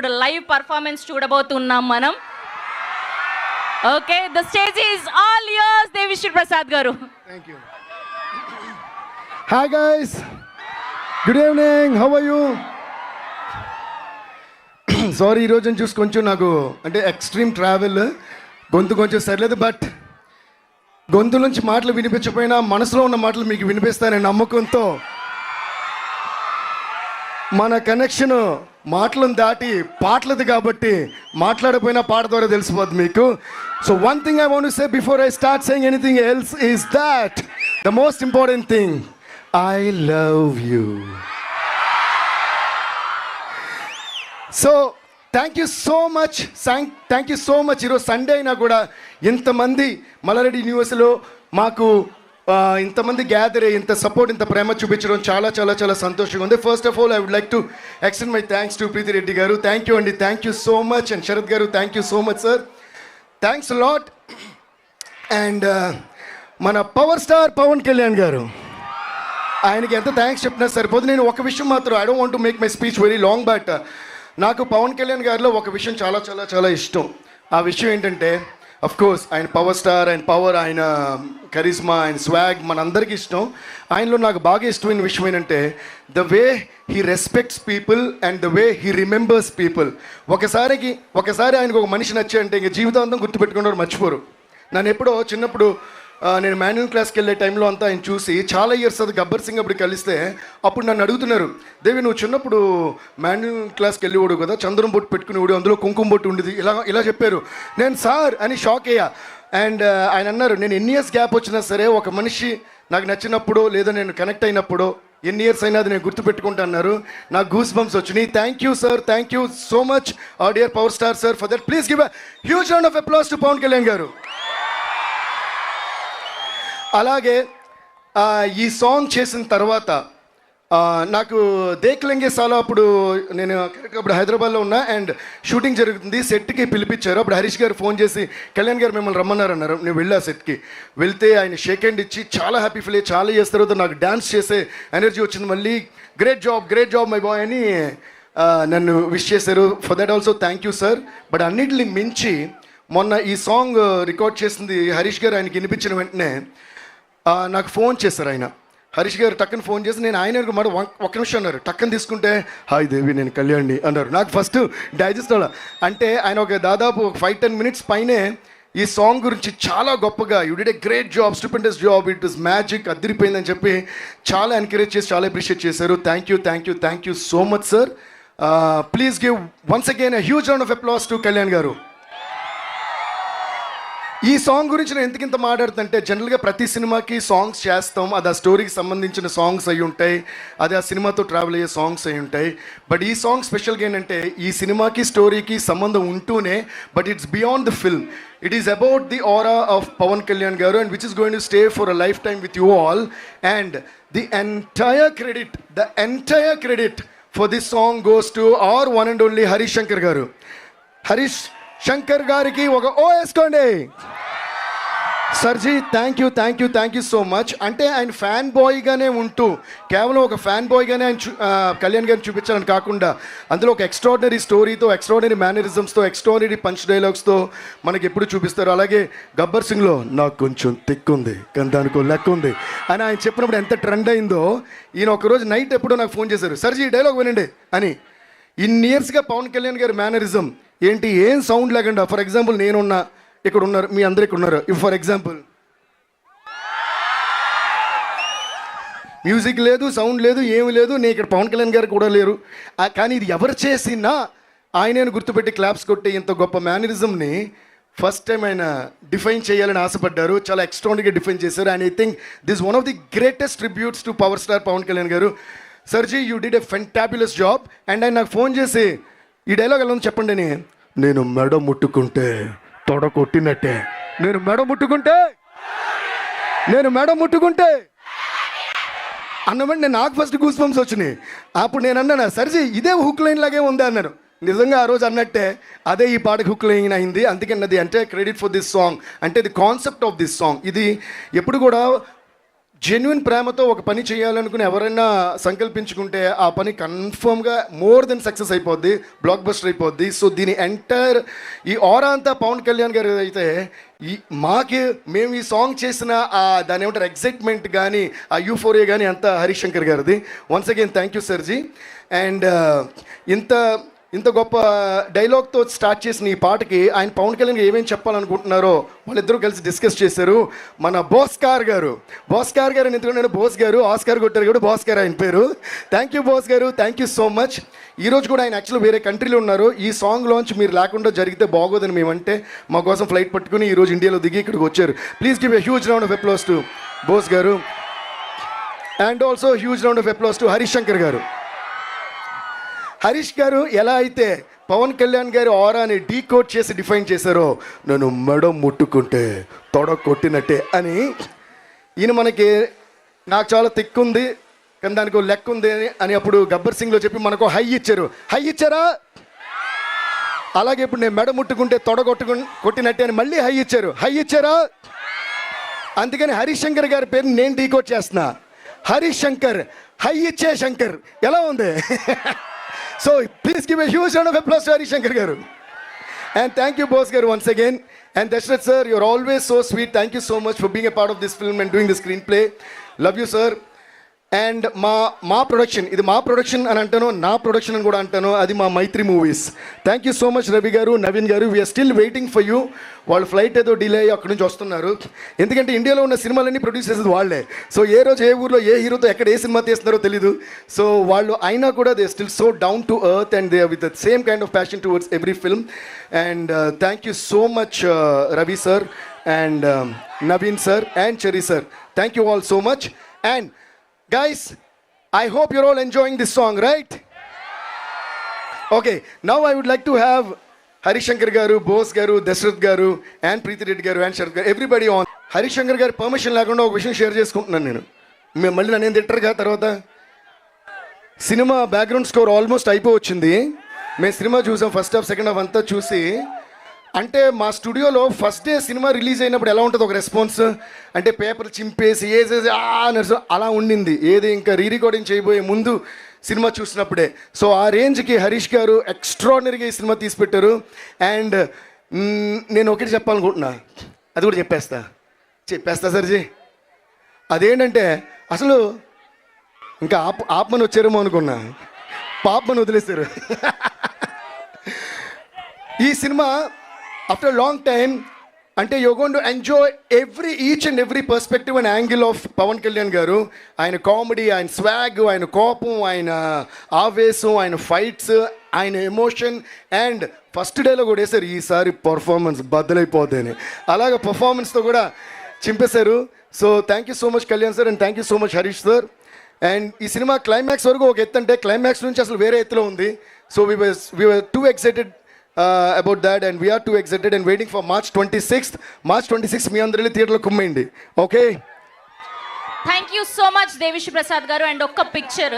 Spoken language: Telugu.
ఇప్పుడు లైవ్ పర్ఫార్మెన్స్ చూడబోతున్నాం మనం. Okay, the stage is all yours Devi Sri Prasad గారు. Thank you. Hi guys, good evening, how are you? Sorry, ఈరోజు చూసి కొంచెం నాకు అంటే ఎక్స్ట్రీమ్ ట్రావెల్, గొంతు కొంచెం సరిలేదు. బట్ గొంతు నుంచి మాటలు వినిపించకపోయినా మనసులో ఉన్న మాటలు మీకు వినిపిస్తాననే నమ్మకంతో మన కనెక్షన్ మాటలను దాటి పాటలది కాబట్టి మాట్లాడకపోయినా పాట ద్వారా తెలిసిపోద్ది మీకు. So one thing I want to say before I start saying anything else is that the most important thing, I love you. So thank you so much, thank you so much. ఈరోజు సండే అయినా కూడా ఇంతమంది మల్లారెడ్డి యూనివర్సిటీలో మాకు ఇంతమంది గ్యాదర్ అయ్యి ఇంత సపోర్ట్, ఇంత ప్రేమ చూపించడం చాలా చాలా చాలా సంతోషంగా ఉంది. First of all I would like to extend my thanks to Preethi Reddy గారు. థ్యాంక్ యూ అండి, thank you so much. And Sharath గారు, thank you so much sir, thanks lot. And మన పవర్ స్టార్ పవన్ కళ్యాణ్ గారు, ఆయనకి ఎంత థ్యాంక్స్ చెప్పినా సరిపోదు. నేను ఒక విషయం మాత్రం, I don't want to make my speech very long, but నాకు పవన్ కళ్యాణ్ గారిలో ఒక విషయం చాలా చాలా చాలా ఇష్టం. ఆ విషయం ఏంటంటే, అఫ్ కోర్స్ ఆయన పవర్ స్టార్, ఆయన పవర్, ఆయన కరిస్మా, ఆయన స్వాగ్ మనందరికీ ఇష్టం. ఆయనలో నాకు బాగా ఇష్టమైన విషయం ఏంటంటే the way he respects people and the way he remembers people. ఒకసారి ఆయనకు ఒక మనిషి నచ్చాయంటే ఇంక జీవితాంతం గుర్తుపెట్టుకున్నారు, మర్చిపోరు. నన్ను ఎప్పుడో చిన్నప్పుడు నేను మాన్యువల్ క్లాస్కి వెళ్ళే టైంలో అంతా ఆయన చూసి చాలా ఇయర్స్ అది గబ్బర్ సింగ్ అప్పుడు కలిస్తే అప్పుడు నన్ను అడుగుతున్నారు, దేవి నువ్వు చిన్నప్పుడు మాన్యువల్ క్లాస్కి వెళ్ళేవాడు కదా, చంద్రం బొట్టు పెట్టుకునేవాడు, అందులో కుంకుమ బొట్టు ఉండేది, ఇలా చెప్పారు. నేను సార్ అని షాక్ అయ్యా. అండ్ ఆయన అన్నారు, నేను ఎన్ని ఇయర్స్ గ్యాప్ వచ్చినా సరే ఒక మనిషి నాకు నచ్చినప్పుడు లేదా నేను కనెక్ట్ అయినప్పుడు ఎన్ని ఇయర్స్ అయినా అది నేను గుర్తుపెట్టుకుంటా అన్నారు. నాకు గూస్ బంప్స్ వచ్చినాయి. Thank you sir, thank you so much our dear power star sir for that. Please give a huge round of applause to Pawan Kalyan garu. అలాగే ఈ సాంగ్ చేసిన తర్వాత నాకు దేక్లెంగే సాలో అప్పుడు నేను అప్పుడు హైదరాబాద్లో ఉన్నా అండ్ షూటింగ్ జరుగుతుంది. సెట్కి పిలిపించారు. అప్పుడు హరీష్ గారు ఫోన్ చేసి కళ్యాణ్ గారు మిమ్మల్ని రమ్మన్నారన్నారు. నేను వెళ్ళా సెట్కి. వెళ్తే ఆయన షేక్ హ్యాండ్ ఇచ్చి చాలా హ్యాపీ ఫీల్ అయ్యి చాలా చేసిన తర్వాత నాకు డ్యాన్స్ చేసే ఎనర్జీ వచ్చింది. మళ్ళీ గ్రేట్ జాబ్ మై బాయ్ అని నన్ను విష్ చేశారు. For that also thank you sir. But అన్నిటిని మించి మొన్న ఈ సాంగ్ రికార్డ్ చేసింది హరీష్ గారు. ఆయనకి వినిపించిన వెంటనే నాకు ఫోన్ చేశారు ఆయన. హరీష్ గారు టక్కన ఫోన్ చేసి నేను ఆయన మాట ఒక్క నిమిషం అన్నారు. టక్కన తీసుకుంటే హాయ్ దేవి నేను కళ్యాణ్ని అన్నారు. నాకు ఫస్ట్ డైజెస్ట్ అవ్వాలి. అంటే ఆయన ఒక దాదాపు 5-10 minutes పైనే ఈ సాంగ్ గురించి చాలా గొప్పగా you did a great job, stupendous job, it is magic, అదిరిపోయిందని చెప్పి చాలా ఎంకరేజ్ చేసి చాలా అప్రిషియేట్ చేశారు. Thank you so much sir. Please give once again a huge round of applause to Kalyan గారు. ఈ సాంగ్ గురించి నేను ఎందుకింత మాట్లాడుతుంటే, జనరల్గా ప్రతి సినిమాకి సాంగ్స్ చేస్తాం, అది ఆ స్టోరీకి సంబంధించిన సాంగ్స్ అయి ఉంటాయి, అది ఆ సినిమాతో ట్రావెల్ అయ్యే సాంగ్స్ అయి ఉంటాయి. బట్ ఈ సాంగ్ స్పెషల్గా ఏంటంటే ఈ సినిమాకి స్టోరీకి సంబంధం ఉంటూనే but it's beyond the film. It is about the aura of Pawan Kalyan గారు and which is going to stay for a life time with you all. And the entire credit for this song goes to our one and only Harish Shankar గారు. హరీష్ శంకర్ గారికి ఒక ఓ వేసుకోండి. సర్జీ థ్యాంక్ యూ సో మచ్. అంటే ఆయన ఫ్యాన్ బాయ్గానే ఉంటూ కేవలం ఒక ఫ్యాన్ బాయ్గానే ఆయన కళ్యాణ్ గారిని చూపించాలని కాకుండా అందులో ఒక ఎక్స్ట్రాడినరీ స్టోరీతో, ఎక్స్ట్రాడినరీ మేనరిజమ్స్తో, ఎక్స్ట్రాడినరీ పంచ్ డైలాగ్స్తో మనకి ఎప్పుడు చూపిస్తారు. అలాగే గబ్బర్ సింగ్లో నాకు కొంచెం తిక్కుంది కానీ దానికో లెక్క ఉంది అని ఆయన చెప్పినప్పుడు ఎంత ట్రెండ్ అయిందో, ఈయన ఒకరోజు నైట్ ఎప్పుడో నాకు ఫోన్ చేశారు, సర్జీ డైలాగ్ వినండి అని. ఇన్ని ఇయర్స్గా పవన్ కళ్యాణ్ గారి మేనరిజం ఏంటి, ఏం సౌండ్ లేకుండా, ఫర్ ఎగ్జాంపుల్ నేనున్నా, ఇక్కడ ఉన్నారు, మీ అందరు ఇక్కడ ఉన్నారు, ఇఫ్ ఫర్ ఎగ్జాంపుల్ మ్యూజిక్ లేదు, సౌండ్ లేదు, ఏమి లేదు, నేను ఇక్కడ పవన్ కళ్యాణ్ గారు కూడా లేరు, కానీ ఇది ఎవరు చేసినా ఆయనను గుర్తుపెట్టి క్లాప్స్ కొట్టి ఇంత గొప్ప మేనరిజంని ఫస్ట్ టైం ఆయన డిఫైన్ చేయాలని ఆశపడ్డారు. చాలా ఎక్స్ట్రాడినరీగా డిఫైన్ చేశారు. And I think this one of the greatest tributes to power star Pawan Kalyan గారు. సర్జీ you did a fantabulous job. And ఆయన నాకు ఫోన్ చేసి ఈ డైలాగ్ ఎలా ఉంది చెప్పండి అని. నేను మెడ ముట్టుకుంటే తొడ కొట్టినట్టే, నేను మెడ ముట్టుకుంటే అన్నమాట నాకు ఫస్ట్ గూస్ బంప్స్ వచ్చినాయి. అప్పుడు నేను అన్నాను, సర్జీ ఇదే హుక్ లైన్ లాగే ఉంది అన్నారు. నిజంగా ఆ రోజు అన్నట్టే అదే ఈ పాటకి హుక్ లైన్ అయింది. అందుకన్నది అంటే క్రెడిట్ ఫర్ దిస్ సాంగ్, అంటే the concept of this song. ఇది ఎప్పుడు కూడా జెన్యున్ ప్రేమతో ఒక పని చేయాలనుకుని ఎవరైనా సంకల్పించుకుంటే ఆ పని కన్ఫర్మ్గా మోర్ దెన్ సక్సెస్ అయిపోద్ది, బ్లాక్ బస్టర్ అయిపోద్ది. సో దీని ఎంటైర్ ఈ ఆరా అంతా పవన్ కళ్యాణ్ గారు అయితే మేము ఈ సాంగ్ చేసిన దాని ఏమంటారు ఎగ్జైట్మెంట్ కానీ ఆ యూఫోరియా కానీ అంతా హరీష్ శంకర్ గారిది. Once again thank you సర్జీ. And ఇంత గొప్ప డైలాగ్తో స్టార్ట్ చేసిన ఈ పాటకి ఆయన పవన్ కళ్యాణ్ ఏమేమి చెప్పాలనుకుంటున్నారో వాళ్ళిద్దరూ కలిసి డిస్కస్ చేశారు. మన భాస్కర్ గారు ఎందుకంటే నేను బోస్ గారు ఆస్కార్ కొట్టారు కూడా భాస్కర్ ఆయన పేరు. థ్యాంక్ యూ బాస్ గారు, థ్యాంక్ యూ సో మచ్. ఈరోజు కూడా ఆయన యాక్చువల్లీ వేరే కంట్రీలో ఉన్నారు. ఈ సాంగ్ లాంచ్ మీరు లేకుండా జరిగితే బాగోదని మేమంటే మా కోసం ఫ్లైట్ పట్టుకుని ఈరోజు ఇండియాలో దిగి ఇక్కడికి వచ్చారు. Please give a huge round of applause to Bose గారు. And also huge round of applause to Harish Shankar గారు. హరీష్ గారు ఎలా అయితే పవన్ కళ్యాణ్ గారి ఆరాని డీకోడ్ చేసి డిఫైన్ చేశారో, నన్ను మెడ ముట్టుకుంటే తొడ కొట్టినట్టే అని ఈయన మనకి నాకు చాలా తిక్కుంది కానీ దానికి లెక్క ఉంది అని అప్పుడు గబ్బర్ సింగ్లో చెప్పి మనకు హై ఇచ్చారా? అలాగే ఇప్పుడు నేను మెడ ముట్టుకుంటే తొడ కొట్టినట్టే అని మళ్ళీ హై ఇచ్చారా? అందుకని హరీష్ శంకర్ గారి పేరు నేను డీకోడ్ చేస్తున్నా. హరీష్ శంకర్, హై ఇచ్చే శంకర్. ఎలా ఉంది? So please give a huge round of applause to Harish Shankar garu. And thank you boss garu once again. And Dashrath sir, you're always so sweet. Thank you so much for being a part of this film and doing the screenplay. Love you sir. And మా ప్రొడక్షన్, ఇది మా ప్రొడక్షన్ అని అంటాను, నా ప్రొడక్షన్ అని కూడా అంటాను, అది మా Mythri movies. Thank you so much Ravi garu, Naveen garu. We're still waiting for you. వాళ్ళు ఫ్లైట్ ఏదో డిలే అయ్యి అక్కడి నుంచి వస్తున్నారు. ఎందుకంటే ఇండియాలో ఉన్న సినిమాలన్నీ ప్రొడ్యూస్ చేసేది వాళ్ళే. సో ఏ రోజు ఏ ఊర్లో ఏ హీరోతో ఎక్కడ ఏ సినిమా తీస్తున్నారో తెలీదు. సో వాళ్ళు అయినా కూడా they still so down to earth and they with the same kind of passion towards every film. And thank you so much Ravi sir and Naveen sir and cherry sir. Thank you all so much. And guys, I hope you're all enjoying this song, right? Okay, now I would like to have Harish Shankar garu, Bose garu, Dashrath garu and Preeti Reddy garu and Sharath garu, everybody on. Harish Shankar garu permission lekunda oka vishayam share చేసుకుంటున్నాను నేను. మళ్ళీ నన్ను ఏం తిట్టరుగా తర్వాత. సినిమా బ్యాక్గ్రౌండ్ స్కోర్ ఆల్మోస్ట్ అయిపోవచ్చింది. మేము సినిమా చూసాం, ఫస్ట్ హాఫ్ సెకండ్ హాఫ్ అంతా చూసి. అంటే మా స్టూడియోలో ఫస్ట్ డే సినిమా రిలీజ్ అయినప్పుడు ఎలా ఉంటుంది ఒక రెస్పాన్స్ అంటే పేపర్ చింపేసి ఏసేసి అలా ఉండింది. ఏది ఇంకా రీరికార్డింగ్ చేయబోయే ముందు సినిమా చూసినప్పుడే. సో ఆ రేంజ్కి హరీష్ గారు ఎక్స్ట్రాడినరీగా ఈ సినిమా తీసి పెట్టారు. అండ్ నేను ఒకటి చెప్పాలనుకుంటున్నా, అది కూడా చెప్పేస్తా సర్జీ. అదేంటంటే అసలు ఇంకా ఆపమని వచ్చారేమో అనుకున్నా, పాపమని వదిలేశారు. ఈ cinema after a long time అంటే you're going to enjoy each and every perspective and angle of Pawan Kalyan గారు. ఆయన కామెడీ, ఆయన స్వాగ్, ఆయన కోపం, ఆయన ఆవేశం, ఆయన ఫైట్స్, ఆయన ఎమోషన్. అండ్ ఫస్ట్ డేలో కూడా వేసారు ఈసారి పర్ఫార్మెన్స్ బద్దలైపోద్దని. అలాగే పర్ఫార్మెన్స్తో కూడా చింపేశారు. So thank you so much Kalyan sir and thank you so much Harish sir. And ఈ సినిమా క్లైమాక్స్ వరకు ఒక ఎత్తు అంటే క్లైమాక్స్ నుంచి అసలు వేరే ఎత్తులో ఉంది. So we were too excited about that and we are too excited and waiting for March 26th మీ అందరూ థియేటర్లో కుమ్మేయండి. Okay, thank you so much Devi Sri Prasad గారు. అండ్ ఒక్క పిక్చర్